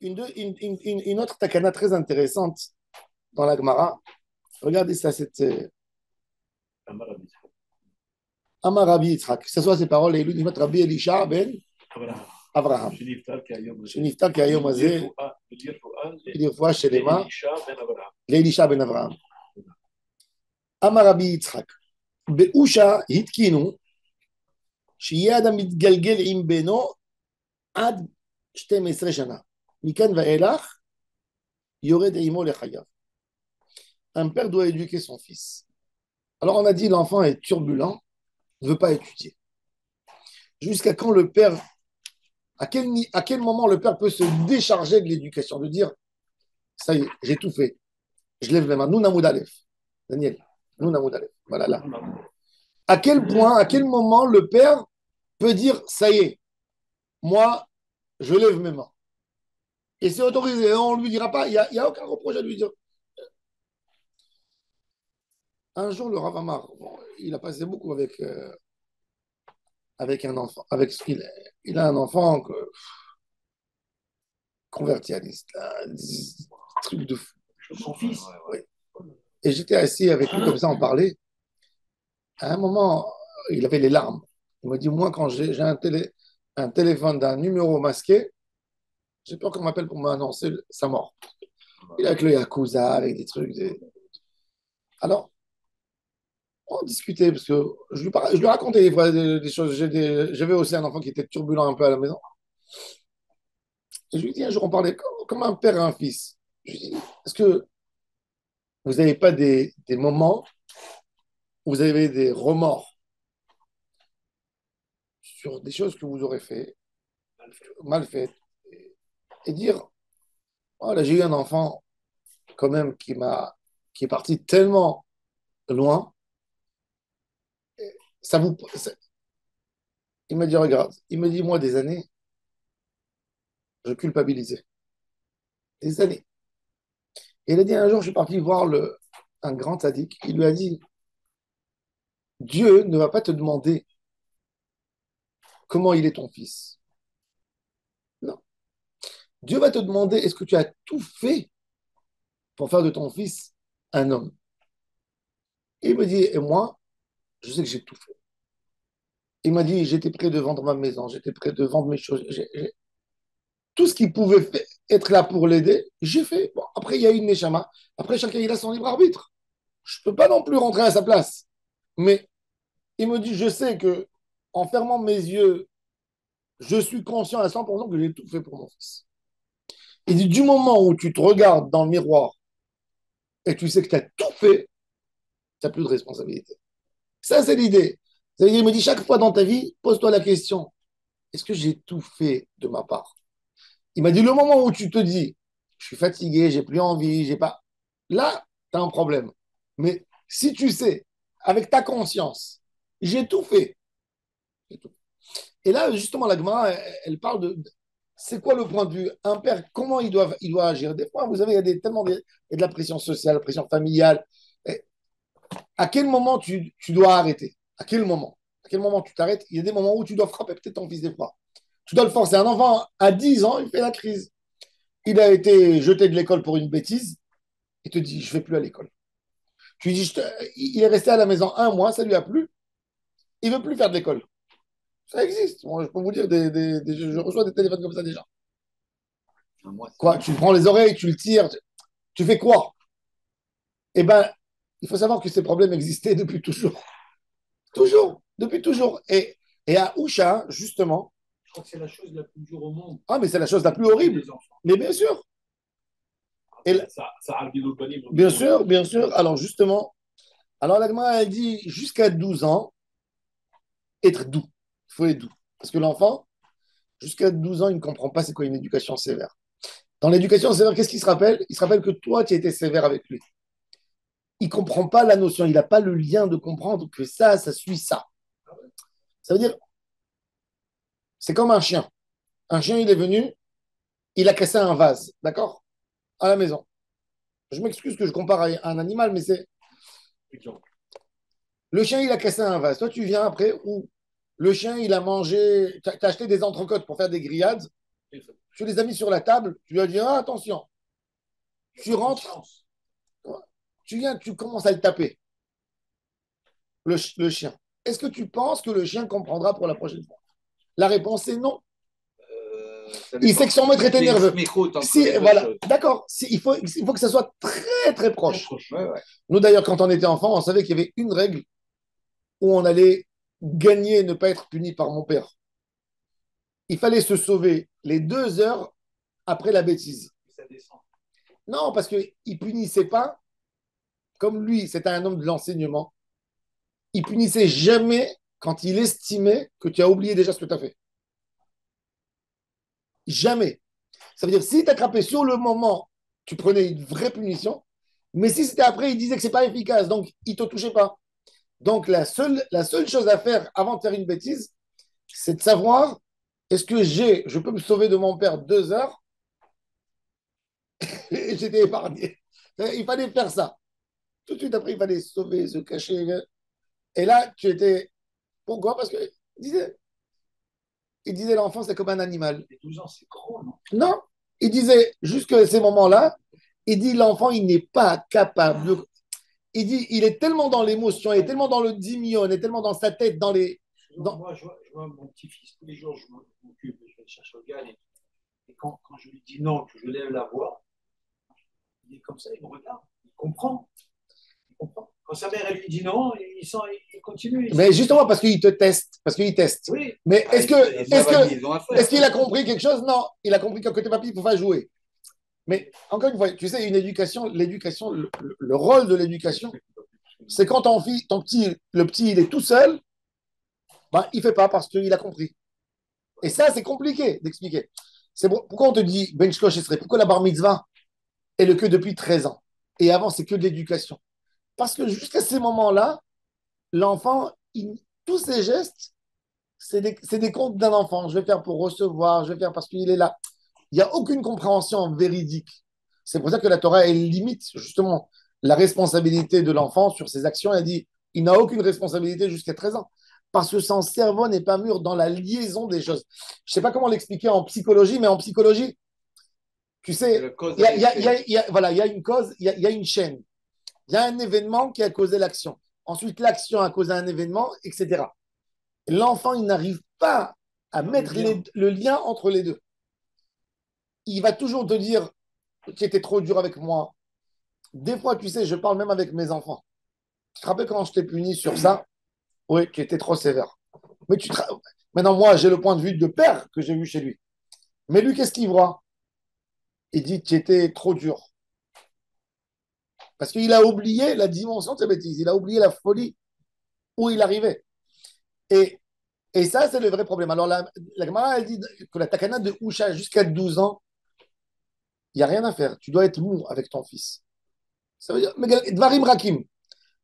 une autre takana très intéressante dans la Gemara. Regardez ça, c'est Amar Rabbi Yitzhak. Que ce soit ses paroles et lui, Rabbi Elisha ben Abraham. שנפטר כהיום הזה, לרפואה שלמה, לאלישע בן אברהם. אמר רבי יצחק, באושה התקינו שיהיה אדם מתגלגל עם בנו עד 12 שנה. מכאן ואילך יורד עמו לחייו. Un père doit éduquer son fils. Alors on a dit l'enfant est turbulent, ne veut pas étudier. Jusqu'à quand le père, à quel moment le père peut se décharger de l'éducation, de dire ça y est, j'ai tout fait, je lève les mains. Nous Namoud Aleph, Daniel, nous Namoud Aleph, voilà là. À quel point, à quel moment le père peut dire ça y est, moi je lève mes mains. Et c'est autorisé, on ne lui dira pas, il n'y a aucun reproche à lui dire. Un jour, le Rav Amar, bon, il a passé beaucoup avec un enfant. Il a un enfant converti à l'islam, truc de fou. Son fils. Oui. Et j'étais assis avec lui comme ça, on parlait. À un moment, il avait les larmes. Il m'a dit, moi, quand j'ai un téléphone d'un numéro masqué, j'ai peur qu'on m'appelle pour m'annoncer sa mort. Il est avec le Yakuza, avec des trucs. Alors, on discutait, parce que je lui racontais des fois des choses. J'avais aussi un enfant qui était turbulent un peu à la maison. Et je lui dis un jour, on parlait comme un père et un fils. Je lui dis, est-ce que vous n'avez pas des moments où vous avez des remords sur des choses que vous aurez fait, mal faites, et dire, oh là, j'ai eu un enfant quand même qui est parti tellement loin, ça vous, ça- il m'a dit, regarde, il m'a dit, moi, des années, je culpabilisais. Des années. Et il a dit, un jour, je suis parti voir un grand sadique. Il lui a dit, Dieu ne va pas te demander comment il est ton fils. Non. Dieu va te demander, est-ce que tu as tout fait pour faire de ton fils un homme? Et il me dit, et moi, je sais que j'ai tout fait. Il m'a dit, j'étais prêt de vendre ma maison, j'étais prêt de vendre mes choses. Tout ce qui pouvait être là pour l'aider, j'ai fait. Bon, après, il y a une Neshama. Après, chacun, il a son libre arbitre. Je ne peux pas non plus rentrer à sa place. Mais il me dit, je sais que en fermant mes yeux, je suis conscient à 100% que j'ai tout fait pour mon fils. Il dit, du moment où tu te regardes dans le miroir et tu sais que tu as tout fait, tu n'as plus de responsabilité. Ça, c'est l'idée. Il me dit, chaque fois dans ta vie, pose-toi la question, est-ce que j'ai tout fait de ma part? Il m'a dit, le moment où tu te dis, je suis fatigué, j'ai plus envie, j'ai pas. Là, tu as un problème. Mais si tu sais, avec ta conscience, j'ai tout fait. J'ai tout. Et là, justement, la Gemara, elle parle c'est quoi le point de vue? Un père, comment il doit agir? Des fois, vous savez, il y a de la pression sociale, la pression familiale. Et à quel moment tu dois arrêter? À quel moment? À quel moment tu t'arrêtes? Il y a des moments où tu dois frapper peut-être ton fils des fois. Tu dois le forcer. Un enfant à 10 ans, il fait la crise. Il a été jeté de l'école pour une bêtise. Il te dit, je ne vais plus à l'école. Tu lui dis, il est resté à la maison un mois, ça lui a plu. Il ne veut plus faire de l'école. Ça existe. Moi, je peux vous dire, je reçois des téléphones comme ça déjà. Quoi, tu prends les oreilles, tu le tires, tu fais quoi? Eh bien, il faut savoir que ces problèmes existaient depuis toujours. Toujours, depuis toujours. Et à Usha, justement, Je crois que c'est la chose la plus dure au monde. ah, mais c'est la chose la plus horrible. Les enfants. Mais bien sûr. Et Ça a bien sûr, bien sûr. Alors, justement, alors la Gemara, elle dit jusqu'à 12 ans, être doux. Il faut être doux. Parce que l'enfant, jusqu'à 12 ans, il ne comprend pas c'est quoi une éducation sévère. Dans l'éducation sévère, qu'est-ce qu'il se rappelle? Il se rappelle que toi, tu as été sévère avec lui. Il ne comprend pas la notion, il n'a pas le lien de comprendre que ça suit ça. Ça veut dire, c'est comme un chien. Un chien, il est venu, il a cassé un vase, d'accord? À la maison. Je m'excuse que je compare à un animal, mais c'est. Le chien, il a cassé un vase. Toi, tu viens après où le chien, il a mangé. Tu as acheté des entrecôtes pour faire des grillades. tu les as mis sur la table, tu lui as dit, ah, attention, tu rentres, Confiance. tu viens, tu commences à le taper, le chien. Est-ce que tu penses que le chien comprendra pour la prochaine fois? La réponse est non. Ça Il sait dépend. que son maître était Les nerveux. smichot entre Si, les deux voilà, choses. d'accord. Il faut que ça soit très, très proche. Ouais, ouais. Nous, d'ailleurs, quand on était enfant, on savait qu'il y avait une règle où on allait gagner et ne pas être puni par mon père. Il fallait se sauver les 2 heures après la bêtise. Ça descend. Non, parce qu'il ne punissait pas, comme lui, c'était un homme de l'enseignement, il punissait jamais quand il estimait que tu as oublié déjà ce que tu as fait. Jamais. Ça veut dire, si tu attrapé sur le moment, tu prenais une vraie punition, mais si c'était après, il disait que c'est pas efficace, donc il ne te touchait pas. Donc la seule chose à faire avant de faire une bêtise, c'est de savoir est-ce que je peux me sauver de mon père 2 heures et j'étais épargné. Il fallait faire ça. Tout de suite après, il fallait se sauver, se cacher. Et là, tu étais. Pourquoi? Parce que il disait l'enfant, c'est comme un animal. Les 12 ans, c'est gros, non? Non, il disait jusque ces moments-là, il dit l'enfant, il n'est pas capable. Il dit, il est tellement dans l'émotion, il est tellement dans le dimion, il est tellement dans sa tête, dans les. Dans... Moi, je vois mon petit-fils, tous les jours, je m'occupe, je vais le chercher au gars. Et quand je lui dis non, que je lève la voix, il est comme ça, il me regarde, il comprend. Il comprend. Quand sa mère, elle lui dit non, il continue. Mais justement, parce qu'il te teste, parce qu'il teste. Oui. Mais Ah, est-ce qu'il a compris quelque chose? Non, il a compris que côté papy, il ne faut pas jouer. Mais encore une fois, tu sais, une éducation, l'éducation, le rôle de l'éducation, c'est quand ton petit, le petit, il est tout seul, bah, il ne fait pas parce qu'il a compris. Et ça, c'est compliqué d'expliquer. C'est bon. Pourquoi on te dit Ben Shlosh Esrei? Pourquoi la bar mitzvah est le que depuis 13 ans? Et avant, c'est que de l'éducation. Parce que jusqu'à ces moments-là, l'enfant, tous ses gestes, c'est des comptes d'un enfant. Je vais faire pour recevoir, je vais faire parce qu'il est là. Il n'y a aucune compréhension véridique. C'est pour ça que la Torah, elle limite justement la responsabilité de l'enfant sur ses actions. Elle dit, il n'a aucune responsabilité jusqu'à 13 ans. Parce que son cerveau n'est pas mûr dans la liaison des choses. Je ne sais pas comment l'expliquer en psychologie, mais en psychologie, tu sais, voilà, il y a une cause, il y a une chaîne. Il y a un événement qui a causé l'action. Ensuite, l'action a causé un événement, etc. L'enfant, il n'arrive pas à mettre le lien entre les deux. Il va toujours te dire, tu étais trop dur avec moi. Des fois, tu sais, je parle même avec mes enfants. Tu te rappelles quand je t'ai puni sur ça? Oui, tu étais trop sévère. Mais maintenant, moi, j'ai le point de vue de père que j'ai vu chez lui. Mais lui, qu'est-ce qu'il voit? Il dit, tu étais trop dur. Parce qu'il a oublié la dimension de sa bêtise. Il a oublié la folie où il arrivait. Et, et ça, c'est le vrai problème. Alors, la Gemara, elle dit que la takana de Usha jusqu'à 12 ans, il n'y a rien à faire. Tu dois être mou avec ton fils. Ça veut dire, Dvarim Rakim.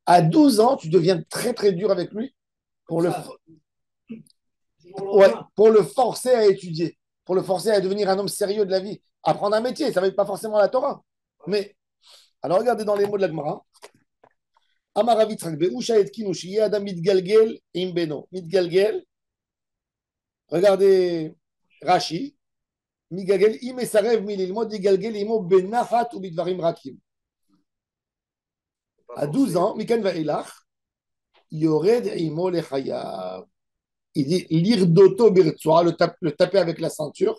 À 12 ans, tu deviens très, très dur avec lui pour ouais, pour le forcer à étudier, pour le forcer à devenir un homme sérieux de la vie, apprendre un métier. Ça ne va être pas forcément la Torah. Mais, alors regardez dans les mots de la Gemara. Amaravitrak be'usha et kinushi adam mitgalgel imbeno. Mitgalgel, regardez Rashi. Mitgalgel imesarev mililmod igalgel imo benachat ou bidvarim rakim. À 12 ans, Mikan Vailach, Yored imo lechayav. Il dit l'irdoto birtsua, le taper avec la ceinture,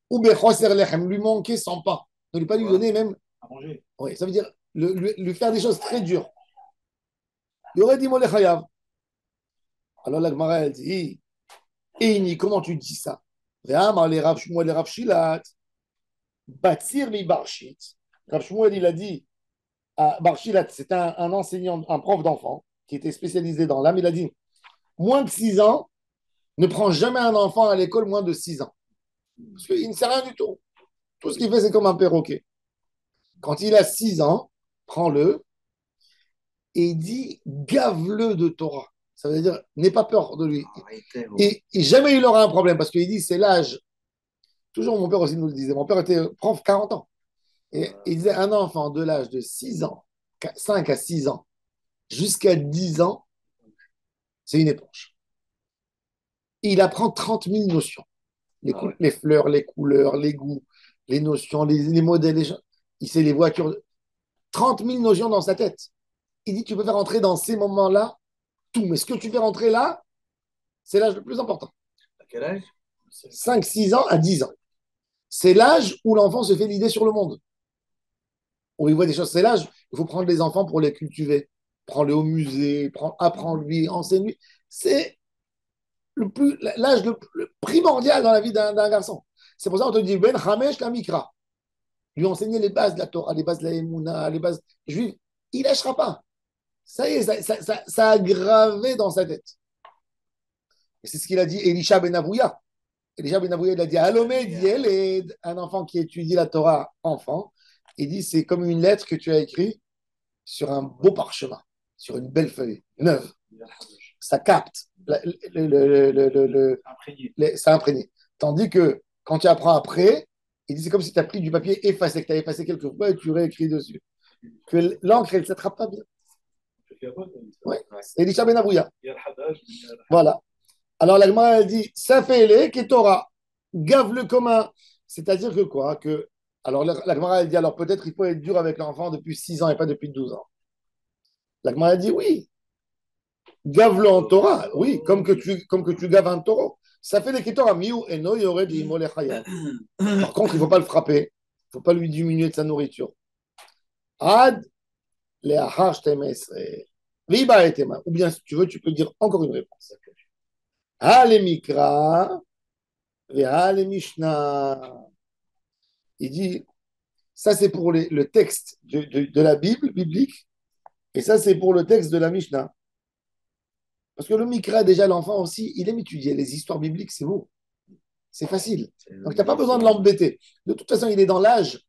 ou bechoser lechem, lui manquer sans pain. Ne lui pas lui donner même. À manger. Oui, ça veut dire lui faire des choses très dures. Yored imo lechayav. Alors la Gemara, elle dit Eini, comment tu dis ça? Ve'amar le Rav Shmuel le Rav Shilat, Batsir mi Barshit. Rav Shmuel, il a dit à Barshilat, c'est un enseignant, un prof d'enfant qui était spécialisé dans l'âme. Il a dit moins de 6 ans, ne prends jamais un enfant à l'école moins de 6 ans. Parce qu'il ne sait rien du tout. Tout ce qu'il fait, c'est comme un perroquet. Quand il a 6 ans, prends-le et il dit gave-le de Torah. Ça veut dire, n'aie pas peur de lui. Et jamais il aura un problème parce qu'il dit, c'est l'âge. Toujours mon père aussi nous le disait. Mon père était prof 40 ans. Et il disait, un enfant de l'âge de 6 ans, 5 à 6 ans, jusqu'à 10 ans, c'est une éponge. Et il apprend 30 000 notions. Ah ouais. Les fleurs, les couleurs, les goûts, les notions, les modèles, il sait les voitures. 30 000 notions dans sa tête. Il dit, tu peux faire entrer dans ces moments-là tout. Mais ce que tu fais rentrer là, c'est l'âge le plus important. À quel âge? 5, 6 ans à 10 ans. C'est l'âge où l'enfant se fait l'idée sur le monde. Où il voit des choses. C'est l'âge où il faut prendre les enfants pour les cultiver. Prends-les au musée, apprends-lui, enseigne-lui. C'est l'âge le primordial dans la vie d'un garçon. C'est pour ça qu'on te dit Ben Hamesh la Mikra. Lui enseigner les bases de la Torah, les bases de la Emouna, les bases juives. Il lâchera pas. Ça y est, ça a gravé dans sa tête. Et c'est ce qu'il a dit Elisha Ben Avouya. Elisha Ben Avouya, il a dit Alomé Dieled, un enfant qui étudie la Torah enfant. Il dit c'est comme une lettre que tu as écrite sur un beau parchemin, sur une belle feuille neuve. Ça capte, ça imprégné. Tandis que quand tu apprends après, il dit c'est comme si tu as pris du papier effacé, que tu as effacé quelques fois et tu réécris dessus. Que l'encre, elle ne s'attrape pas bien. Ouais. Elisha Ben Avouya. Voilà. Alors la Gemara elle dit ça fait les Ketora, gave le commun. C'est-à-dire que quoi que, alors la Gemara elle dit alors peut-être il faut être dur avec l'enfant depuis 6 ans et pas depuis 12 ans. La Gemara elle dit oui, gave-le en Torah, oui, comme que tu gaves un taureau. Ça fait les Ketora, miou et no yore di molechaya. Par contre, il ne faut pas le frapper, il ne faut pas lui diminuer de sa nourriture. Ad le ahar viba etema. Ou bien si tu veux, tu peux dire encore une réponse. Ha le mikra. Le Mishnah, il dit, ça c'est pour le texte de la Bible, biblique, et ça c'est pour le texte de la Mishnah. Parce que le Mikra, déjà l'enfant aussi, il aime étudier les histoires bibliques, c'est beau, c'est facile. Donc tu n'as pas besoin de l'embêter. De toute façon, il est dans l'âge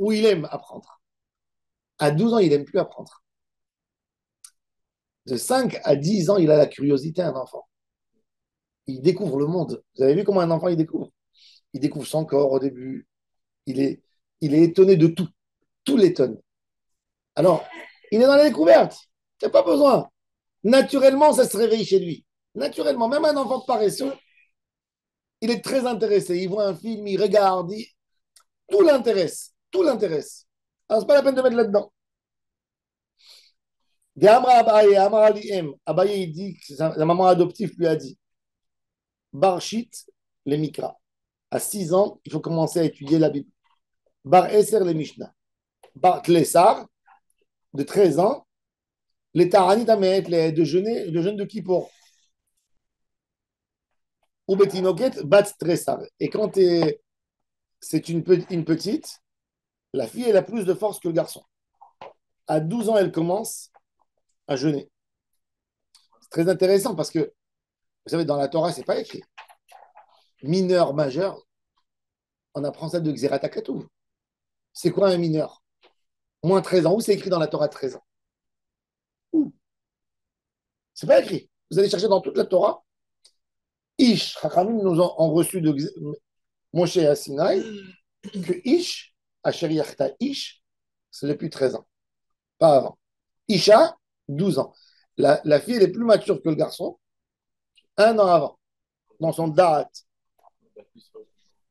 où il aime apprendre. À 12 ans, il n'aime plus apprendre. De 5 à 10 ans, il a la curiosité, un enfant. Il découvre le monde. Vous avez vu comment un enfant, il découvre? Il découvre son corps au début. Il est, il est étonné de tout. Tout l'étonne. Alors, il est dans la découverte. Il n'y a pas besoin. Naturellement, ça se réveille chez lui. Naturellement, même un enfant paresseux, il est très intéressé. Il voit un film, il regarde, tout l'intéresse. Tout l'intéresse. Alors, c'est pas la peine de mettre là-dedans. Abaye, il dit, la maman adoptive lui a dit, Barchit, les Mikra. À 6 ans, il faut commencer à étudier la Bible. Bar Esser, les Mishnah. Bar Tlessar, de 13 ans, les Taranit Amet, de jeûne de Kippour. Ou Betinoket, Bat Tressar. Et quand c'est une petite, la fille, elle a plus de force que le garçon. À 12 ans, elle commence à jeûner. C'est très intéressant parce que, vous savez, dans la Torah, c'est pas écrit. Mineur, majeur, on apprend ça de Xeratakatouv. C'est quoi un mineur? Moins 13 ans. Où c'est écrit dans la Torah 13 ans? Où? C'est pas écrit. Vous allez chercher dans toute la Torah. Ish, Chachamim nous ont reçu de Moshe à Sinaï que Ish, Asher Yachta Ish, c'est depuis 13 ans. Pas avant. Isha, 12 ans. La fille, elle est plus mature que le garçon, 1 an avant, dans son date.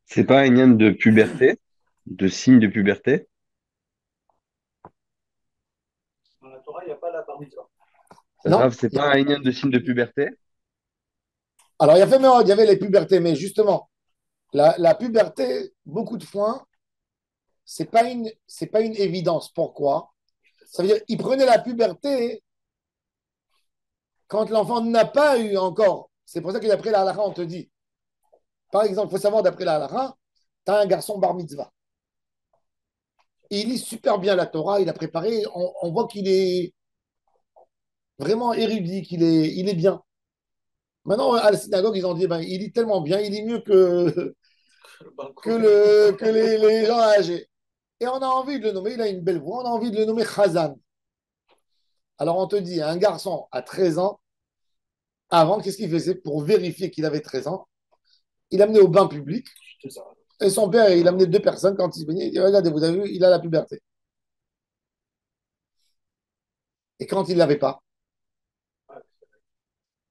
C'est pas un lien de puberté, de signe de puberté. Dans la Torah, il n'y a pas la bar mitzvah. Non. Rav, c'est pas un lien de signe de puberté. Alors, il y avait les pubertés, mais justement, la puberté, beaucoup de fois, c'est pas une évidence. Pourquoi? Ça veut dire qu'il prenait la puberté quand l'enfant n'a pas eu encore. C'est pour ça que d'après la halakha, on te dit, par exemple, il faut savoir, d'après la halakha, tu as un garçon bar mitzvah. Il lit super bien la Torah, il a préparé, on voit qu'il est vraiment érudit, il est bien. Maintenant, à la synagogue, ils ont dit, ben, il lit tellement bien, il lit mieux que les gens âgés. Et on a envie de le nommer, il a une belle voix, on a envie de le nommer Khazan. Alors on te dit, un garçon à 13 ans, avant, qu'est-ce qu'il faisait pour vérifier qu'il avait 13 ans? Il amenait au bain public, et son père, il amenait 2 personnes quand il se baignait, il dit, regardez, vous avez vu, il a la puberté. Et quand il ne l'avait pas,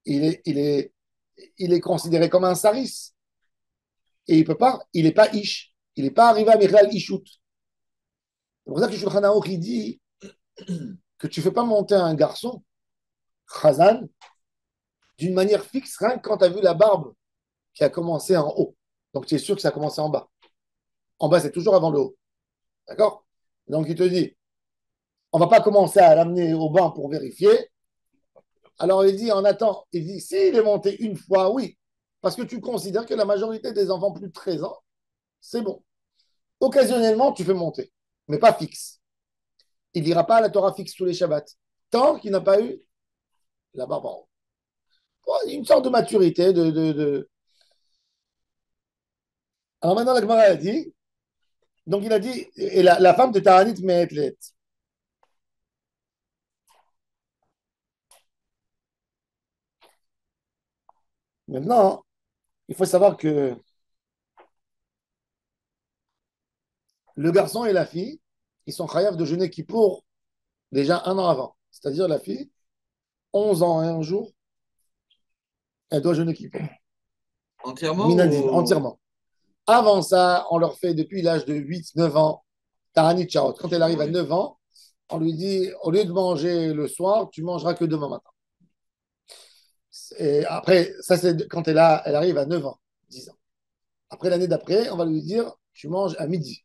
il est, il est, il est considéré comme un saris. et il peut pas, il n'est pas Ish. Il n'est pas arrivé à Michlal Ishut. C'est pour ça que Shulchan Aruch, il dit que tu ne fais pas monter un garçon, Chazan, d'une manière fixe, rien que quand tu as vu la barbe qui a commencé en haut. Donc tu es sûr que ça a commencé en bas. En bas, c'est toujours avant le haut. D'accord? Donc il te dit, on ne va pas commencer à l'amener au bain pour vérifier. Alors il dit, on attend. Il dit, s'il est monté une fois, oui. Parce que tu considères que la majorité des enfants plus de 13 ans, c'est bon. Occasionnellement, tu fais monter, mais pas fixe. Il n'ira pas à la Torah fixe tous les Shabbats, tant qu'il n'a pas eu la barbe en haut. Une sorte de maturité. Alors maintenant, la Gemara a dit, donc il a dit, et la femme de Taranit Mehetlet. Maintenant, il faut savoir que le garçon et la fille, ils sont chayav de jeûner Kippour déjà un an avant. C'est-à-dire la fille, 11 ans et un jour, elle doit jeûner Kippour. Entièrement Minadine, ou... entièrement. Avant ça, on leur fait depuis l'âge de 8, 9 ans, Taranit Charot. Quand elle arrive à 9 ans, on lui dit, au lieu de manger le soir, tu mangeras que demain matin. Et après, ça c'est quand elle arrive à 9 ans, 10 ans. Après l'année d'après, on va lui dire, tu manges à midi.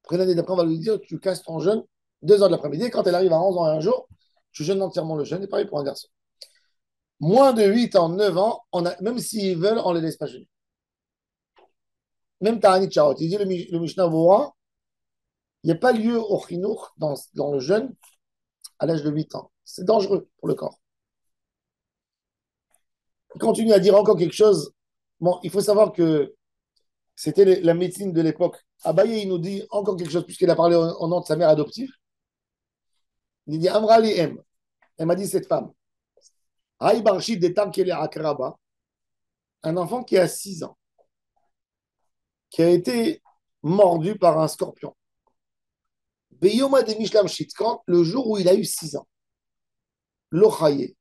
Après l'année d'après, on va lui dire, tu casses ton jeûne 2 heures de l'après-midi. Quand elle arrive à 11 ans et un jour, tu jeûnes entièrement le jeûne. Et pareil pour un garçon. Moins de 8 ans, 9 ans, même s'ils veulent, on ne les laisse pas jeûner. Même Ta'anit Charot. Il dit le Mishnah Vora, il n'y a pas lieu au chinour dans le jeûne à l'âge de 8 ans. C'est dangereux pour le corps. Il continue à dire encore quelque chose. Bon, il faut savoir que c'était la médecine de l'époque. Abaye, il nous dit encore quelque chose, puisqu'il a parlé au nom de sa mère adoptive. Il dit Amrali M. Elle m'a dit cette femme. Haï Barshid des Tam Kele Akraba, un enfant qui a 6 ans, qui a été mordu par un scorpion. Beyoma de Mishlam Shitkan, le jour où il a eu 6 ans. L'Ochaye,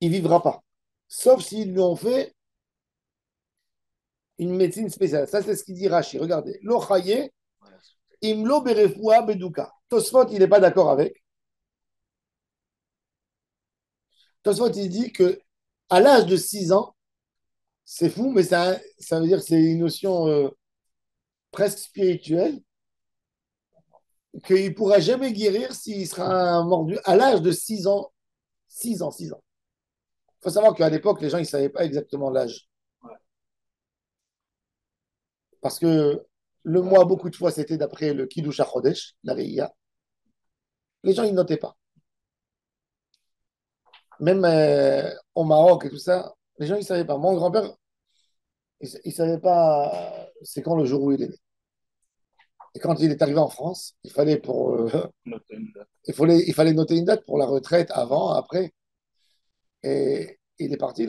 il ne vivra pas. Sauf s'ils lui ont fait une médecine spéciale. Ça, c'est ce qu'il dit Rashi. Regardez. L'Ochaye, Imlo Berefoua Beduka. Tosfot, il n'est pas d'accord avec. Tosfot, il dit que à l'âge de 6 ans, c'est fou, mais ça veut dire que c'est une notion presque spirituelle, qu'il ne pourra jamais guérir s'il sera mordu à l'âge de 6 ans. 6 ans, 6 ans. Il faut savoir qu'à l'époque, les gens, ils ne savaient pas exactement l'âge. Parce que le mois, beaucoup de fois, c'était d'après le Kiddush HaChodesh, la Reïa. Les gens, ils ne notaient pas. Même au Maroc et tout ça, les gens, ils ne savaient pas. Mon grand-père, il ne savait pas c'est quand le jour où il est né. Et quand il est arrivé en France, il fallait il fallait noter une date pour la retraite, avant, après. Et il est parti,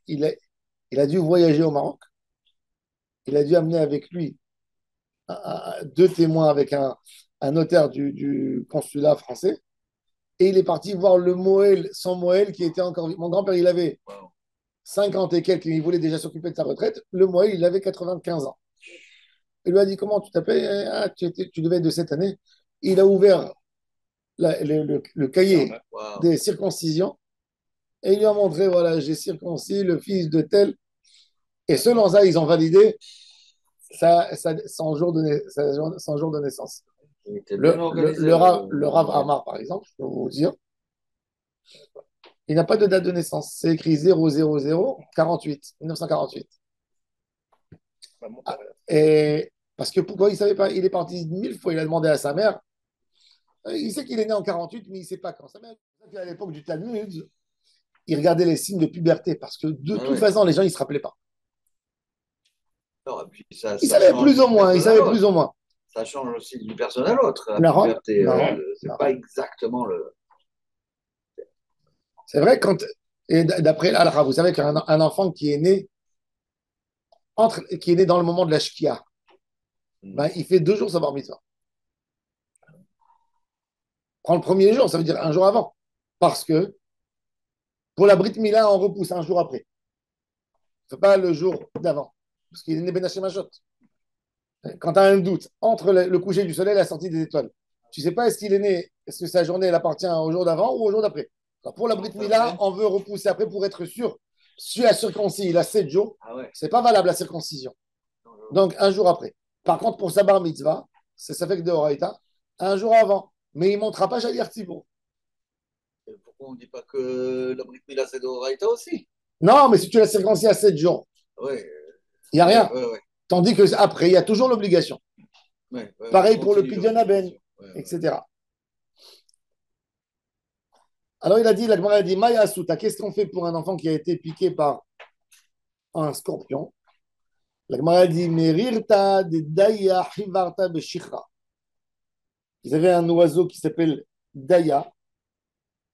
il a dû voyager au Maroc. Il a dû amener avec lui deux témoins avec un notaire du consulat français. Et il est parti voir le Moël, son Moël qui était encore. Mon grand-père, il avait 50 et quelques, il voulait déjà s'occuper de sa retraite. Le Moël, il avait 95 ans. Il lui a dit comment tu t'appelles? Tu devais être de cette année. Il a ouvert le cahier des circoncisions et il lui a montré voilà, j'ai circoncis le fils de tel. Et selon ça, ils ont validé son jour de naissance. Le Rav Amar, par exemple, je peux vous dire, il n'a pas de date de naissance. C'est écrit 00048, 1948. Et parce que pourquoi il ne savait pas? Il est parti 1000 fois, il a demandé à sa mère. Il sait qu'il est né en 48, mais il ne sait pas quand. Sa mère, à l'époque du Talmud, il regardait les signes de puberté parce que de toute façon, les gens, ils ne se rappelaient pas. Non, et puis ça, Il ça savait change plus ou d'une moins, il personne à savait l'autre. plus ou moins. Ça change aussi d'une personne à l'autre, la Non, puberté. non, C'est non. pas exactement le. C'est vrai, et d'après l'Alra, vous savez qu'un enfant qui est né dans le moment de la Shkia, ben, il fait 2 jours sa bar mitzvah. Prends le premier jour, ça veut dire un jour avant. Parce que pour la Brit Mila, on repousse un jour après. Ce n'est pas le jour d'avant. parce qu'il est né Ben Hashemashot. Quand tu as un doute entre le coucher du soleil et la sortie des étoiles, tu ne sais pas est-ce qu'il est né, est-ce que sa journée elle appartient au jour d'avant ou au jour d'après. Alors pour la Brit Mila, on veut repousser après pour être sûr. Si la circoncis, il a 7 jours, c'est pas valable la circoncision. Donc un jour après. Par contre, pour sa bar mitzvah, ça fait que de Horaïta, un jour avant. Mais il ne montera pas Jadir Thibault. Pourquoi on ne dit pas que la Brit Mila c'est de Horaïta aussi? Non, mais si tu la circoncis à 7 jours, Ouais. il n'y a rien. Ouais. Tandis qu'après, il y a toujours l'obligation. Pareil pour le Pidyon Aben, etc. Alors il a dit, la Gemara a dit, Maya Asuta, qu'est-ce qu'on fait pour un enfant qui a été piqué par un scorpion? La Gemara a dit, Merirta de Daya Hivarta Beshichra. Ils avaient un oiseau qui s'appelle Daya,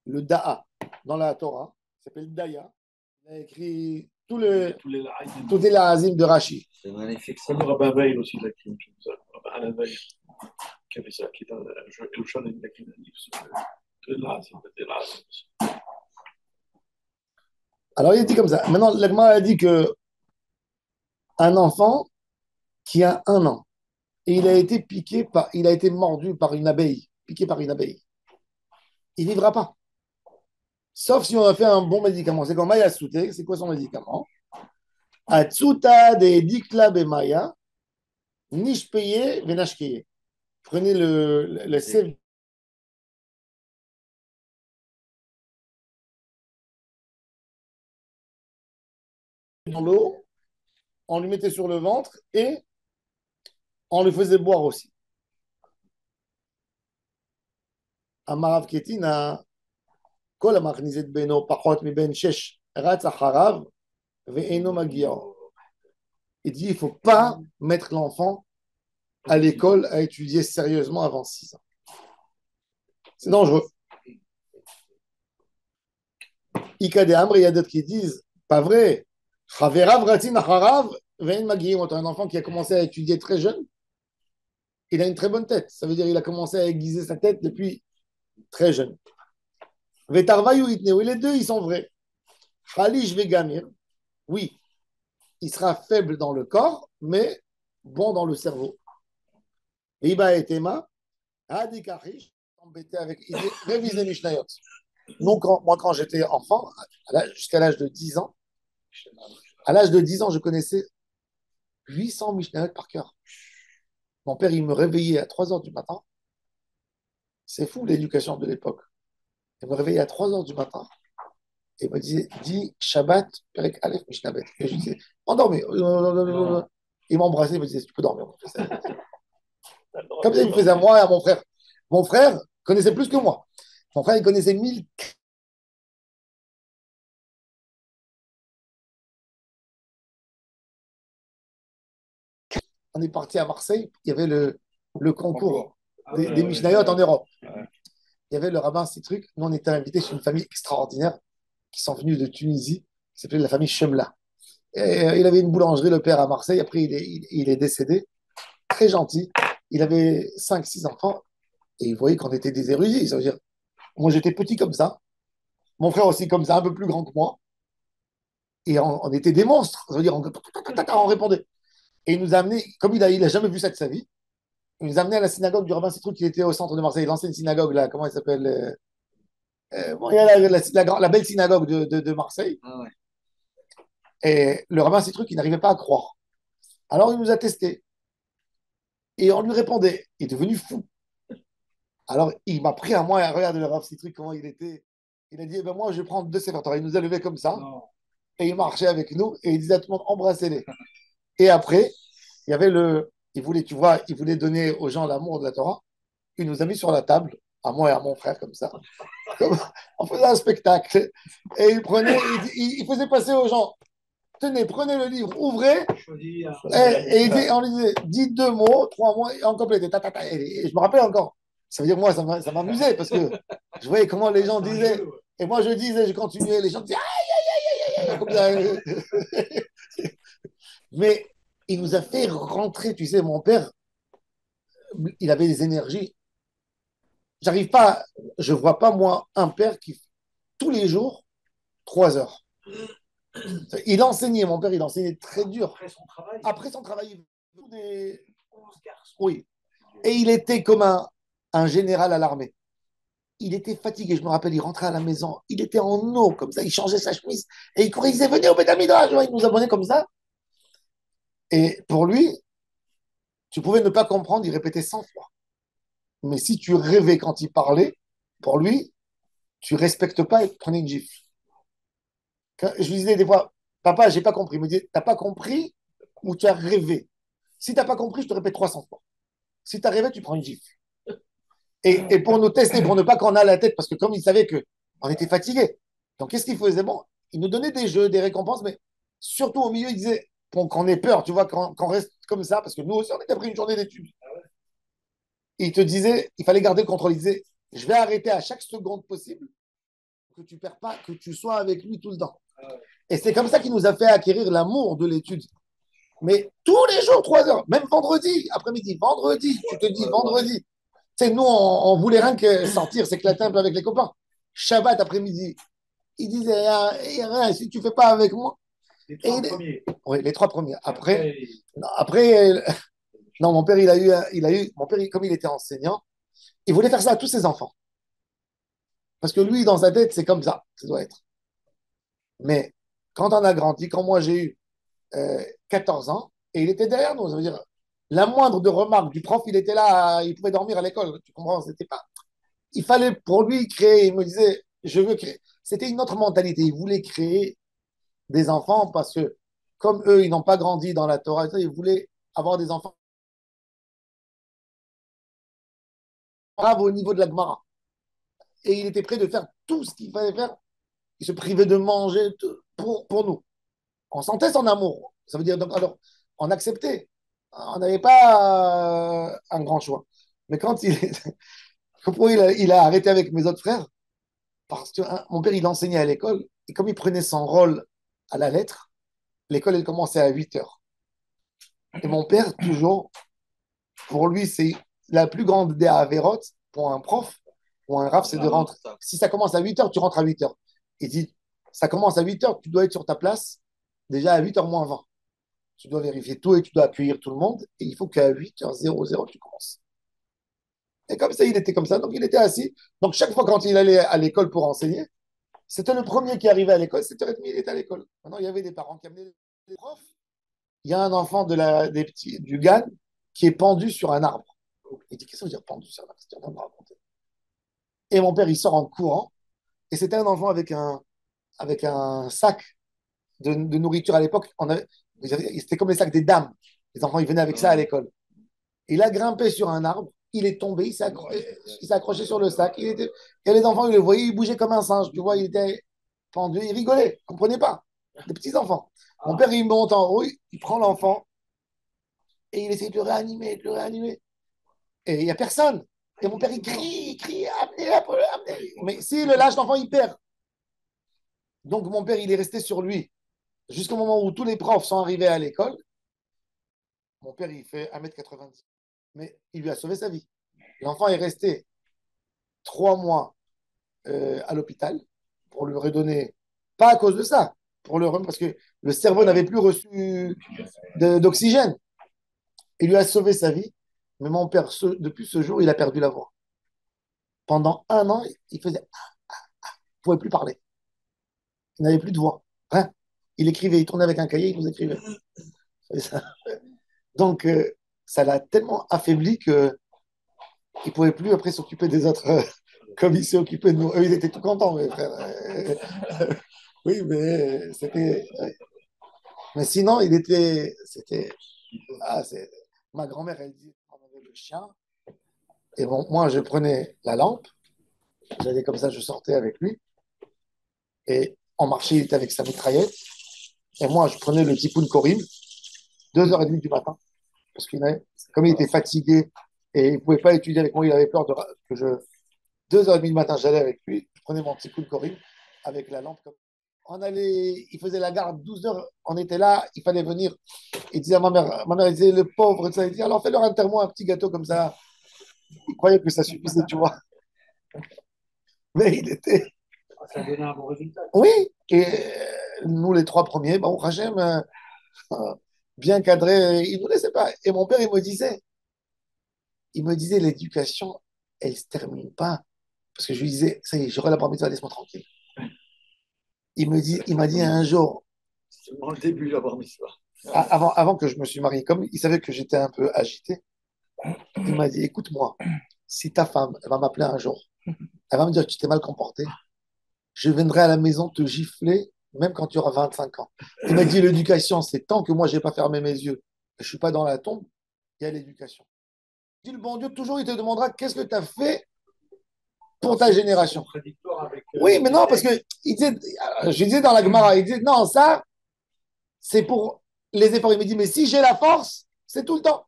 le Da'a, dans la Torah, il s'appelle Daya. Il a écrit tous les La'azim de Rashi. C'est magnifique. C'est le rabbin Veil aussi, là, qui le rabbin Alain Veil, qui avait ça, qui est dans le Shon et qui a un livre sur le La'azim. Alors il dit comme ça. Maintenant, la Gemara a dit que un enfant qui a 1 an et il a été mordu par une abeille, piqué par une abeille, il ne vivra pas. Sauf si on a fait un bon médicament. C'est comme Maya Souté, c'est quoi son médicament? Atsuta de Dikla Bemaya, Nishpeye Venashkeye. Prenez le sève dans l'eau, on lui mettait sur le ventre et on lui faisait boire aussi. Amarav Ketina, Kol Amachnizet Beno, Pachot mi ben Shesh, Ratz Acharav, Ve'eno Magiao. Il dit, il ne faut pas mettre l'enfant à l'école à étudier sérieusement avant 6 ans. C'est dangereux. Ika de Amr, il y a d'autres qui disent, pas vrai. Chaverav Ratzin Acharav, Ve'en Magiao. Tu as un enfant qui a commencé à étudier très jeune. Il a une très bonne tête. Ça veut dire qu'il a commencé à aiguiser sa tête depuis très jeune. Vetarvayu Itneu, les deux, ils sont vrais. Khalish Vegamir, oui, il sera faible dans le corps, mais bon dans le cerveau. Iba et Tema, Adi Kachish, embêté avec réviser Mishnayot. Donc, moi, quand j'étais enfant, jusqu'à l'âge de 10 ans, je connaissais 800 Mishnayot par cœur. Mon père, il me réveillait à 3 heures du matin. C'est fou l'éducation de l'époque. Il me réveillait à 3 heures du matin. Et il me disait, dis Shabbat, Perek Aleph, Mishnabet. Et je disais, endormez. Il m'embrassait, il me disait, tu peux dormir. Comme ça, il me faisait à moi et à mon frère. Mon frère connaissait plus que moi. Mon frère, il connaissait 1000. On est parti à Marseille, il y avait le concours des Mishnayot en Europe. Il y avait le rabbin, ces trucs. Nous, on était invités chez une famille extraordinaire qui sont venus de Tunisie, qui s'appelait la famille Chemla. Et, il avait une boulangerie, le père, à Marseille. Après, il est décédé. Très gentil. Il avait 5, 6 enfants. Et il voyait qu'on était des érudits. Ça veut dire, moi, j'étais petit comme ça. Mon frère aussi comme ça, un peu plus grand que moi. Et on était des monstres. Ça veut dire, on répondait. Et il nous a amenés, comme il a jamais vu ça de sa vie, il nous a amenés à la synagogue du rabbin Citroën qui était au centre de Marseille. L'ancienne synagogue, là, comment elle s'appelle bon, il y a la belle synagogue de Marseille. Ah ouais. Et le rabbin Citroën qui n'arrivait pas à croire. Alors il nous a testés. Et on lui répondait. Il est devenu fou. Alors il m'a pris à moi et regarde le rabbin Citroën comment il était. Il a dit, eh ben, moi je prends 2 Sefer Torah. Il nous a levés comme ça. Non. Et il marchait avec nous et il disait à tout le monde, embrassez-les. Et après, il y avait il voulait, tu vois, il voulait donner aux gens l'amour de la Torah. Il nous a mis sur la table, à moi et à mon frère, comme ça. On faisait un spectacle. Et il faisait passer aux gens, tenez, prenez le livre, ouvrez. Et on lui disait, dites 2 mots, 3 mots, et on complétait. Et je me rappelle encore. Ça veut dire, moi, ça m'amusait parce que je voyais comment les gens disaient. Et moi, je disais, je continuais. Les gens disaient, aïe, aïe, aïe, aïe, comme ça. Mais il nous a fait rentrer, tu sais, mon père, il avait des énergies. J'arrive pas, je vois pas, moi, un père qui, tous les jours, 3 heures. Il enseignait, mon père, il enseignait très dur. Après son travail, Après son travail, il faisait des... 11 garçons. Oui. Et il était comme un général à l'armée. Il était fatigué, je me rappelle, il rentrait à la maison, il était en eau, comme ça, il changeait sa chemise, et il courait, il disait, venez au Bédamidrash, il nous abonnait comme ça. Et pour lui, tu pouvais ne pas comprendre, il répétait 100 fois. Mais si tu rêvais quand il parlait, pour lui, tu respectes pas et tu prenais une gifle. Je lui disais des fois, papa, j'ai pas compris. Il me dit, t'as pas compris ou tu as rêvé? Si t'as pas compris, je te répète 300 fois. Si tu as rêvé, tu prends une gifle. Et pour nous tester, pour ne pas qu'on a la tête, parce que comme il savait qu'on était fatigué, donc qu'est-ce qu'il faisait? Bon, il nous donnait des jeux, des récompenses, mais surtout au milieu, il disait, pour qu'on ait peur, tu vois, qu'on reste comme ça, parce que nous aussi, on était après une journée d'études. Et il te disait, il fallait garder le contrôle. Il disait, je vais arrêter à chaque seconde possible que tu perds pas, que tu sois avec lui tout le temps. Et c'est comme ça qu'il nous a fait acquérir l'amour de l'étude. Mais tous les jours, 3 heures, même vendredi, après-midi, vendredi, tu te dis vendredi. Tu sais, nous, on voulait rien que sortir, s'éclater un peu avec les copains. Shabbat après-midi, il disait, ah, rien, si tu ne fais pas avec moi. Les 3 premiers. Oui, les 3 premiers. Après, Après, non, non, mon père, mon père, comme il était enseignant, il voulait faire ça à tous ses enfants. Parce que lui, dans sa tête, c'est comme ça doit être. Mais quand on a grandi, quand moi j'ai eu 14 ans, et il était derrière nous, ça veut dire, la moindre de remarque du prof, il était là, il pouvait dormir à l'école, tu comprends, c'était pas. Il fallait pour lui créer, il me disait, je veux créer. C'était une autre mentalité, il voulait créer des enfants parce que, comme eux, ils n'ont pas grandi dans la Torah, ils voulaient avoir des enfants graves au niveau de la Gemara. Et il était prêt de faire tout ce qu'il fallait faire. Il se privait de manger pour nous. On sentait son amour. Ça veut dire, donc, alors, on acceptait. On n'avait pas un grand choix. Mais quand il a arrêté avec mes autres frères, parce que mon père, il enseignait à l'école, et comme il prenait son rôle à la lettre, l'école, elle commençait à 8 heures. Et mon père, toujours, pour lui, c'est la plus grande des avérotes pour un prof ou un raf, c'est de rentrer. Si ça commence à 8 heures, tu rentres à 8 heures. Il dit, ça commence à 8 heures, tu dois être sur ta place déjà à 8 heures moins 20. Tu dois vérifier tout et tu dois accueillir tout le monde. Et il faut qu'à 8h00, tu commences. Et comme ça, il était comme ça. Donc, il était assis. Donc, chaque fois quand il allait à l'école pour enseigner, c'était le premier qui arrivait à l'école. 7h30, il était à l'école. Maintenant, il y avait des parents qui amenaient des profs. Il y a un enfant des petits, du GAN qui est pendu sur un arbre. Il dit, qu'est-ce que ça veut dire pendu sur un arbre? C'est en train de me raconter. Et mon père, il sort en courant. Et c'était un enfant avec un sac de nourriture à l'époque. C'était comme les sacs des dames. Les enfants, ils venaient avec ça à l'école. Il a grimpé sur un arbre, il est tombé, il s'est accroché sur le sac. Et les enfants, ils le voyaient, il bougeait comme un singe. Tu vois, il était pendu, il rigolait, ils ne comprenaient pas. Des petits enfants. Mon père, il monte en haut, il prend l'enfant et il essaie de le réanimer, de le réanimer. Et il n'y a personne. Et mon père, il crie, amenez, amenez. Mais s'il le lâche, l'enfant, il perd. Donc mon père, il est resté sur lui jusqu'au moment où tous les profs sont arrivés à l'école. Mon père, il fait 1m90. Mais il lui a sauvé sa vie. L'enfant est resté 3 mois à l'hôpital pour lui redonner, pas à cause de ça, parce que le cerveau n'avait plus reçu d'oxygène. Il lui a sauvé sa vie. Mais mon père, depuis ce jour, il a perdu la voix. Pendant 1 an, il faisait, il ne pouvait plus parler. Il n'avait plus de voix. Hein, il écrivait, il tournait avec un cahier, il nous écrivait. Donc, ça l'a tellement affaibli que il ne pouvait plus après s'occuper des autres comme il s'est occupé de nous. Eux, ils étaient tout contents, mes frères. Oui, mais c'était. Mais sinon, c'était. Ah, ma grand-mère, elle dit on avait le chien. Et bon, moi, je prenais la lampe. J'allais comme ça, je sortais avec lui. Et on marchait, il était avec sa mitraillette. Et moi, je prenais le tipoun Korim, 2h30 du matin. Parce comme il était fatigué et il ne pouvait pas étudier avec moi, il avait peur que je 2h30 du matin, j'allais avec lui, je prenais mon petit coup de Corinne avec la lampe. On allait, il faisait la garde 12 heures, on était là, il fallait venir. Il disait à ma mère, il disait, le pauvre, ça, il dit, alors fais-leur un petit gâteau comme ça. Il croyait que ça suffisait, tu vois. Mais il était. Ça a donné un bon résultat. Oui, et nous, les trois premiers, bon, Hachem, bien cadré, il ne nous laissait pas. Et mon père, il me disait, l'éducation, elle ne se termine pas. Parce que je lui disais, ça y est, j'aurai la bar mitzvah, laisse-moi tranquille. Il m'a dit un jour, C'est seulement le début, la bar mitzvah. avant que je me suis marié, comme il savait que j'étais un peu agité, il m'a dit, écoute-moi, si ta femme, elle va m'appeler un jour, elle va me dire que tu t'es mal comporté, je viendrai à la maison te gifler, même quand tu auras 25 ans. Il m'a dit, l'éducation, c'est tant que moi, je n'ai pas fermé mes yeux, et je ne suis pas dans la tombe, il y a l'éducation. Il dit, le bon Dieu, toujours, il te demandera, qu'est-ce que tu as fait pour ta génération? Contradictoire avec. Oui, mais non, parce que je disais dans la Gemara, il disait, non, ça, c'est pour les efforts. Il me dit, mais si j'ai la force, c'est tout le temps.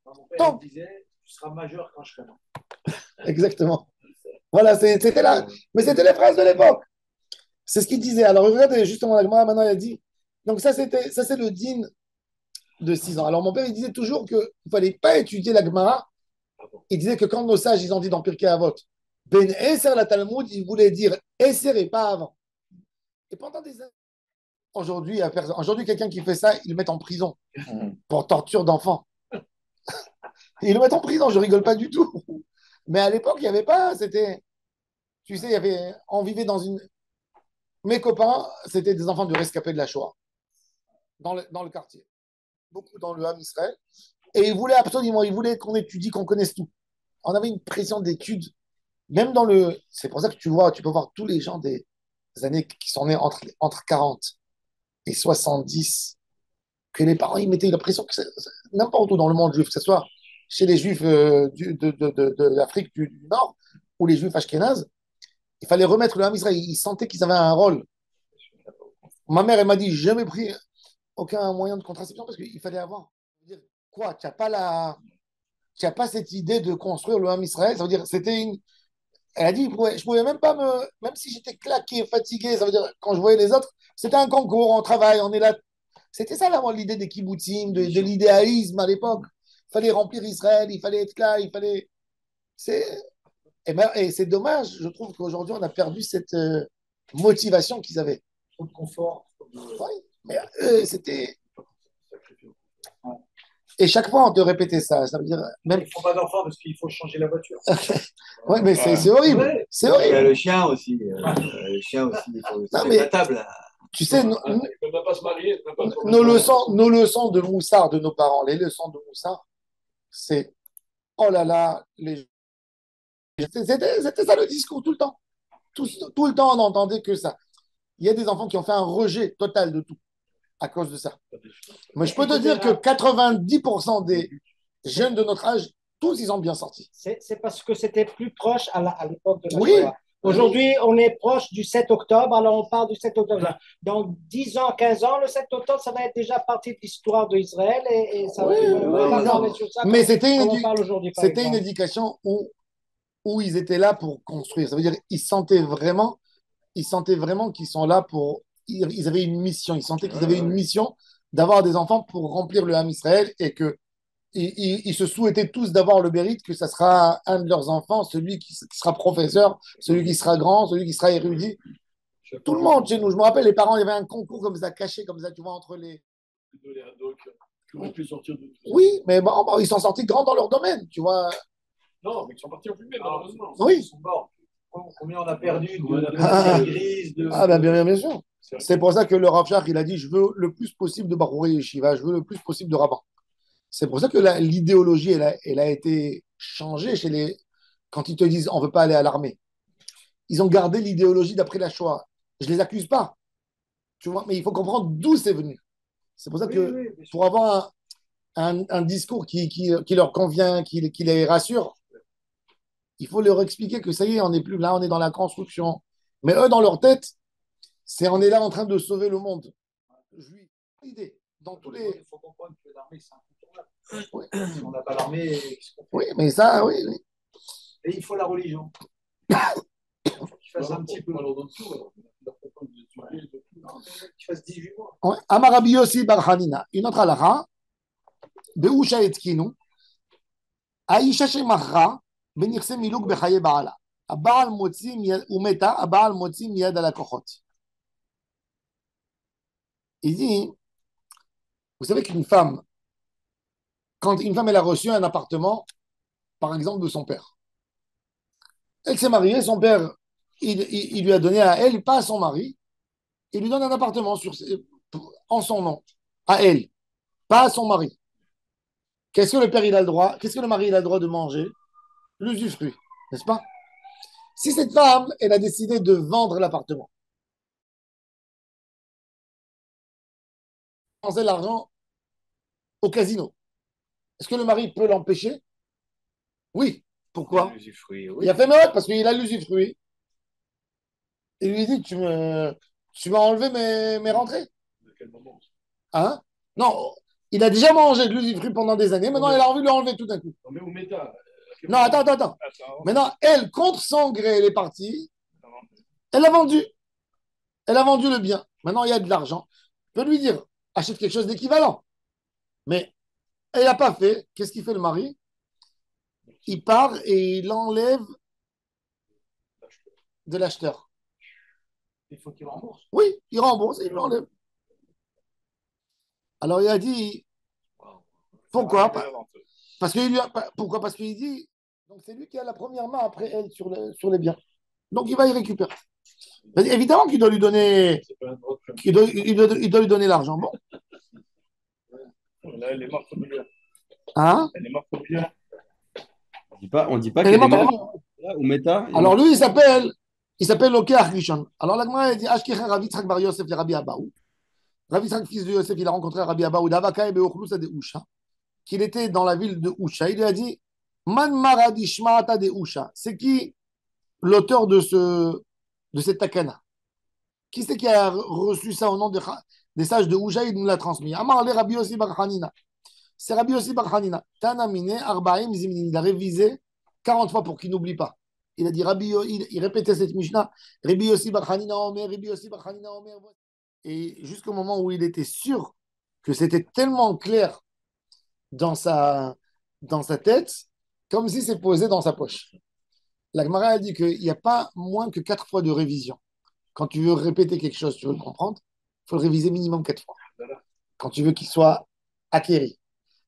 Mon père Tant. il disait, tu seras majeur quand je serai mort. Exactement. Voilà, c'était là. Mais c'était les phrases de l'époque. C'est ce qu'il disait. Alors, regardez, justement, la Gemara, maintenant, il a dit. Donc, ça, c'est le din de 6 ans. Alors, mon père, il disait toujours qu'il ne fallait pas étudier la Gemara. Il disait que quand nos sages, ils ont dit dans Pirkei Avot, Ben Eser la Talmud, il voulait dire Eser et pas avant. Et pendant des années, aujourd'hui, quelqu'un qui fait ça, ils le mettent en prison pour torture d'enfants. Ils le mettent en prison, je rigole pas du tout. Mais à l'époque, il n'y avait pas, c'était, tu sais, on vivait dans une. Mes copains, c'était des enfants de rescapés de la Shoah, dans le quartier. Beaucoup dans le Ham Israël. Et ils voulaient qu'on étudie, qu'on connaisse tout. On avait une pression d'études, même dans le. C'est pour ça que tu peux voir tous les gens des années qui sont nés entre 40 et 70, que les parents, ils mettaient l'impression que n'importe où dans le monde juif, que ce soit chez les juifs de l'Afrique du Nord ou les juifs ashkénazes, il fallait remettre le Ham Israël. Ils sentaient qu'ils avaient un rôle. Ma mère, elle m'a dit, j'ai jamais pris aucun moyen de contraception parce qu'il fallait avoir. Quoi, tu n'as pas cette idée de construire le Ham Israël. Ça veut dire, c'était une. Elle a dit, je pouvais même pas même si j'étais claqué, fatigué, ça veut dire, quand je voyais les autres, c'était un concours, on travaille, on est là. C'était ça, là, l'idée des kibbutzim, de l'idéalisme à l'époque. Il fallait remplir Israël, il fallait être là, il fallait. C'est, et c'est dommage, je trouve qu'aujourd'hui, on a perdu cette motivation qu'ils avaient. Trop de confort. Ouais, mais c'était. Et chaque fois, on te répétait ça. Ça veut dire, même. Il ne faut pas d'enfants parce qu'il faut changer la voiture. Oui, mais c'est horrible. Ouais. C'est Il y a horrible. le chien aussi. Le chien aussi, il faut Non, se mais- mettre à table. Tu sais, Il ne peut pas se marier. Il ne peut pas se nos leçons de moussard de nos parents, les leçons de moussard, c'est oh là là, c'était ça le discours tout le temps. Tout le temps, on n'entendait que ça. Il y a des enfants qui ont fait un rejet total de tout à cause de ça. Mais je peux te dire que 90% des jeunes de notre âge, tous, ils ont bien sorti. C'est parce que c'était plus proche à l'époque de la Oui. Shoah. Aujourd'hui, on est proche du 7 octobre, alors on parle du 7 octobre. Dans 10 ans, 15 ans, le 7 octobre, ça va être déjà partie de l'histoire d'Israël et ça Oui, va oui, parler sur ça. Mais c'était comme on parle aujourd'hui, par une exemple. éducation où ils étaient là pour construire. Ça veut dire qu'ils sentaient vraiment qu'ils sont là pour. Ils avaient une mission. Ils sentaient qu'ils avaient une mission d'avoir des enfants pour remplir le Ham Israël et que ils se souhaitaient tous d'avoir le mérite que ça sera un de leurs enfants, celui qui sera professeur, celui qui sera grand, celui qui sera érudit. Tout le monde chez nous. Je me rappelle, les parents, il y avait un concours comme ça, caché comme ça, tu vois, entre les. Qui auraient pu sortir de tout ça. Oui, mais bon, ils sont sortis grands dans leur domaine, tu vois. Non, mais ils sont partis en fumée, malheureusement. Oui. Ils sont morts. Combien on a perdu de Ah. grise de... Ah, ben bien sûr. C'est pour ça que le Rav Shach, il a dit, je veux le plus possible de Barouri Yeshiva, je veux le plus possible de rabbin. C'est pour ça que l'idéologie, elle a été changée quand ils te disent, on ne veut pas aller à l'armée. Ils ont gardé l'idéologie d'après la Shoah. Je ne les accuse pas, tu vois, mais il faut comprendre d'où c'est venu. C'est pour ça que pour avoir un discours qui leur convient, qui les rassure, il faut leur expliquer que ça y est, on n'est plus là, on est dans la construction. Mais eux, dans leur tête, on est là en train de sauver le monde. Juif, idée. Dans tous les. Il faut comprendre que l'armée, c'est incontournable. Si on n'a pas l'armée, qu'est-ce qu'on fait? Oui, mais ça, oui. Et il faut la religion. Il faut qu'il fasse un petit peu. Qu'il fasse 18 mois. Ouais. Amar Rabbi Yossi bar Hanina. Une autre halakha. Beusha etkinu. Aisha shemachra. בנכסי מילוג בחיי בעלה. הבעל מוציא ומתה, הבעל מוציא מיד הלקוחות. Il dit, vous savez qu'une femme, quand une femme elle a reçu un appartement, par exemple, de son père, elle s'est mariée, son père, il lui a donné à elle, pas à son mari, il lui donne un appartement en son nom, à elle, pas à son mari. Qu'est-ce que le père il a le droit? Qu'est-ce que le mari il a le droit de manger? L'usufruit, n'est-ce pas? Si cette femme, elle a décidé de vendre l'appartement, dépenser l'argent au casino, est-ce que le mari peut l'empêcher? Oui. Pourquoi? Il a fait mal parce qu'il a l'usufruit. Il lui dit, tu m'as enlevé mes rentrées. De quel moment? Hein? Non, il a déjà mangé de l'usufruit pendant des années. Maintenant, il a envie de l'enlever tout d'un coup. Non, mais où méta? Non, attends. Maintenant, elle, contre son gré, elle est partie. Elle a vendu. Elle a vendu le bien. Maintenant, il y a de l'argent. Je peux lui dire, achète quelque chose d'équivalent. Mais elle n'a pas fait. Qu'est-ce qu'il fait le mari? Il part et il enlève de l'acheteur. Il faut qu'il rembourse. Oui, il rembourse et il l'enlève. Alors il a dit, pourquoi? Parce qu'il lui a, pourquoi? Parce qu'il dit, donc c'est lui qui a la première main après elle sur les biens. Donc il va y récupérer. Évidemment qu'il doit lui donner, il doit lui donner l'argent. Bon. Là, elle est morte au milieu. Hein? Elle est morte au milieu. On dit pas Elle est qu'elle est morte morte, en- là, ou Meta? Alors lui, il s'appelle Lokeh Rishon. Alors la Gemara, elle dit, Ashkecha Rav Yitzhak bar Yosef le Rabbi Abaou. Rav Yitzhak, fils de Yosef, il a rencontré Rabbi Abaou d'Avaka et Beochlousa de Usha, qu'il était dans la ville de Usha. Il lui a dit, Man Maradi Shmaata de Usha. C'est qui l'auteur de cette takana? Qui c'est qui a reçu ça au nom des sages de Usha? Il nous l'a transmis. Amar le Rabbi Yossi bar Hanina. C'est Rabbi Yossi bar Hanina. Tanamine Arbaim Zimnin. Il a révisé 40 fois pour qu'il n'oublie pas. Il a dit, il répétait cette Mishnah, Rabbi Yossi bar Hanina Omer, Rabbi Yossi bar Hanina Omer. Et jusqu'au moment où il était sûr que c'était tellement clair dans sa tête, comme si c'est posé dans sa poche. La Gemara a dit qu'il n'y a pas moins que 4 fois de révision. Quand tu veux répéter quelque chose, tu veux le comprendre, il faut le réviser minimum 4 fois. Quand tu veux qu'il soit acquéri.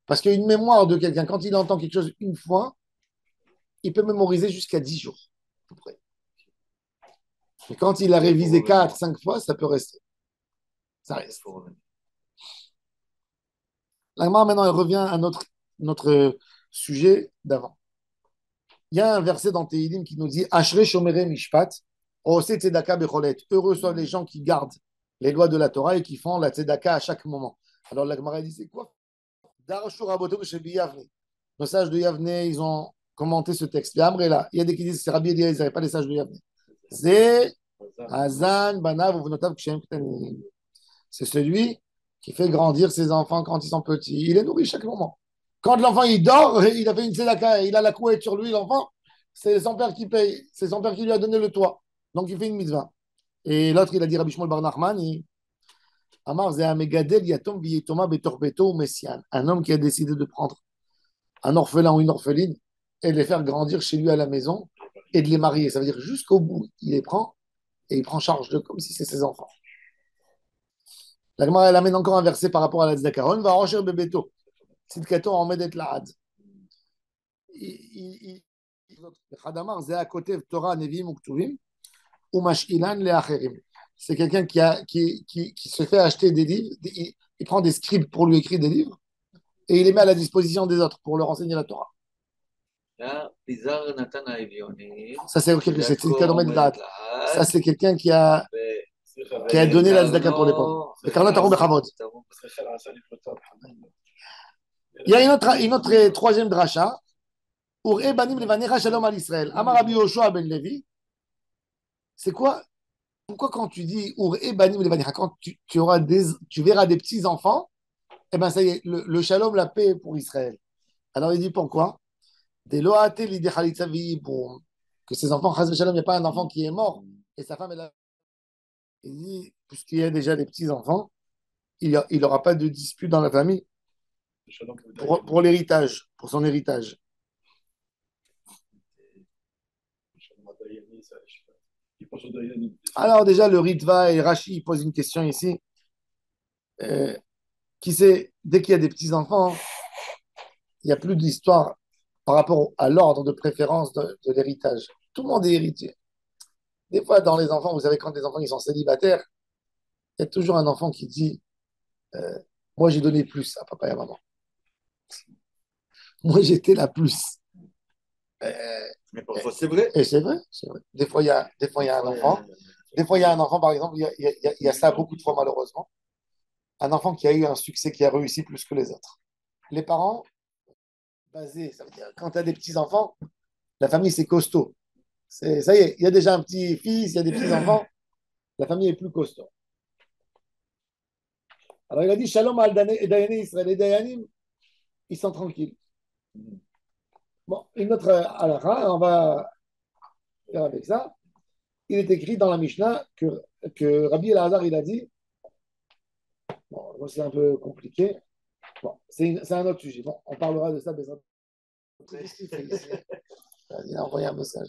Parce qu'une mémoire de quelqu'un, quand il entend quelque chose une fois, il peut mémoriser jusqu'à 10 jours, à peu près. Mais quand il a révisé 4, 5 fois, ça peut rester. Ça reste. La Gemara, maintenant, elle revient à notre sujet d'avant. Il y a un verset dans Tehillim qui nous dit Ashrei Shomere Mishpat, Ose Tzedaka Becholet. Heureux sont les gens qui gardent les lois de la Torah et qui font la Tzedaka à chaque moment. Alors la Gemara dit c'est quoi? Darshu Rabotom Shebi Yavne. Nos sages de Yavne, ils ont commenté ce texte. Il y a des qui disent que c'est Rabbi Eliezer, ils n'avaient pas les sages de Yavne. C'est Hazan Banav Uvnotav Kshem Ktanim. C'est celui qui fait grandir ses enfants quand ils sont petits. Il les nourrit chaque moment. Quand l'enfant il dort, il a fait une tzedaka, il a la couette sur lui, l'enfant, c'est son père qui paye, c'est son père qui lui a donné le toit. Donc il fait une mitzvah. Et l'autre, il a dit Rabbi Shmuel Bar Nachman, Amar Zeh Megadel Yatom Viyetoma Betor Beto Messian. Un homme qui a décidé de prendre un orphelin ou une orpheline et de les faire grandir chez lui à la maison et de les marier. Ça veut dire jusqu'au bout, il les prend et il prend charge d'eux comme si c'était ses enfants. La Gemara, elle amène encore un verset par rapport à la tzedaka. On va encher bebeto. Tzidkato en medet laad. Chadamar zeh hakotev Torah nevim uktuvim umashilan leacherim. C'est quelqu'un qui se fait acheter des livres, il prend des scribes pour lui écrire des livres et il les met à la disposition des autres pour leur enseigner la Torah. Ça, c'est tzidkato medet laad. Ça, c'est quelqu'un qui a donné la tzedaka pour les pauvres. Il y a une autre troisième dracha. Ur banim levanecha shalom al Israël. Amar Rabbi Yoshua ben Levi. C'est quoi? Pourquoi quand tu dis Ur banim levanecha, quand tu verras des petits enfants, eh ben ça y est, le shalom, la paix pour Israël. Alors il dit pourquoi? Des loate l'idée pour que ces enfants, chas shalom, il n'y a pas un enfant qui est mort et sa femme est là. Il dit, puisqu'il y a déjà des petits enfants, il n'aura pas de dispute dans la famille pour l'héritage, pour son héritage. Alors déjà, le Ritva et Rashi posent une question ici. Euh, qui sait, dès qu'il y a des petits-enfants, il n'y a plus d'histoire par rapport à l'ordre de préférence de l'héritage. Tout le monde est héritier. Des fois, dans les enfants, vous savez, quand les enfants ils sont célibataires, il y a toujours un enfant qui dit moi, j'ai donné plus à papa et à maman. Moi, j'étais la plus. Mais parfois, c'est vrai. Et c'est vrai, c'est vrai. Des fois, il y a un enfant. Des fois, il y a un enfant, par exemple, il y a ça beaucoup de fois, malheureusement. Un enfant qui a eu un succès, qui a réussi plus que les autres. Les parents, basés, ça veut dire, quand tu as des petits-enfants, la famille, c'est costaud. Ça y est, il y a déjà un petit-fils, il y a des petits-enfants, la famille est plus costaud. Alors, il a dit Shalom al Dayané Israël. Les Dayanim, ils sont tranquilles. Bon, une autre halakha, on va faire avec ça. Il est écrit dans la Mishnah que Rabbi Elazar, il a dit, bon, c'est un peu compliqué. Bon, c'est un autre sujet. Bon, on parlera de ça. Il a envoyé un message.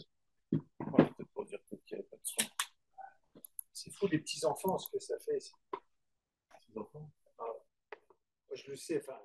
C'est fou, les petits-enfants, ce que ça fait. Ces enfants. Moi, je le sais, enfin,